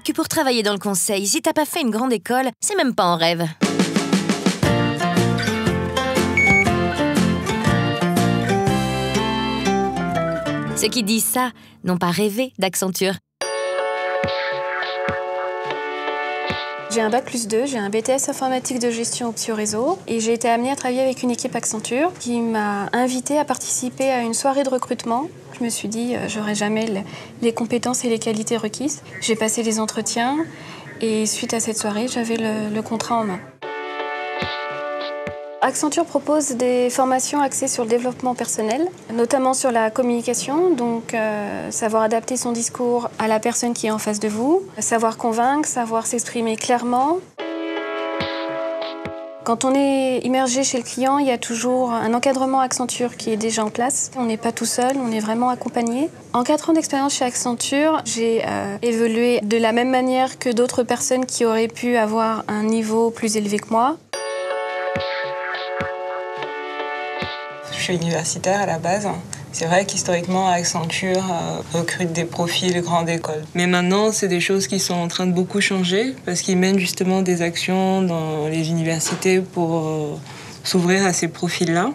que pour travailler dans le conseil, si t'as pas fait une grande école, c'est même pas en rêve. Ceux qui disent ça n'ont pas rêvé d'Accenture. J'ai un bac+2, j'ai un BTS informatique de gestion Optio Réseau et j'ai été amenée à travailler avec une équipe Accenture qui m'a invitée à participer à une soirée de recrutement. Je me suis dit, j'aurais jamais les compétences et les qualités requises. J'ai passé les entretiens et suite à cette soirée, j'avais le contrat en main. Accenture propose des formations axées sur le développement personnel, notamment sur la communication, donc savoir adapter son discours à la personne qui est en face de vous, savoir convaincre, savoir s'exprimer clairement. Quand on est immergé chez le client, il y a toujours un encadrement Accenture qui est déjà en place. On n'est pas tout seul, on est vraiment accompagné. En 4 ans d'expérience chez Accenture, j'ai évolué de la même manière que d'autres personnes qui auraient pu avoir un niveau plus élevé que moi. Je suis universitaire à la base. C'est vrai qu'historiquement, Accenture recrute des profils de grande école. Mais maintenant, c'est des choses qui sont en train de beaucoup changer parce qu'ils mènent justement des actions dans les universités pour s'ouvrir à ces profils-là.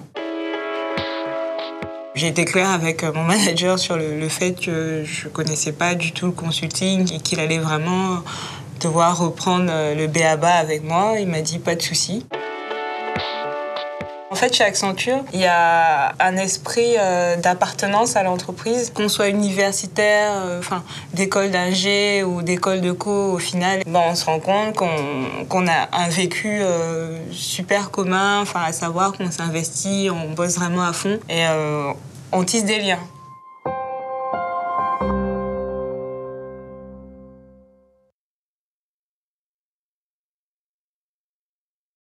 J'ai été claire avec mon manager sur le fait que je ne connaissais pas du tout le consulting et qu'il allait vraiment devoir reprendre le b.a.-ba avec moi. Il m'a dit pas de souci. En fait, chez Accenture, il y a un esprit d'appartenance à l'entreprise. Qu'on soit universitaire, d'école d'ingé ou d'école de co, au final, on se rend compte qu'on a un vécu super commun, à savoir qu'on s'investit, on bosse vraiment à fond et on tisse des liens.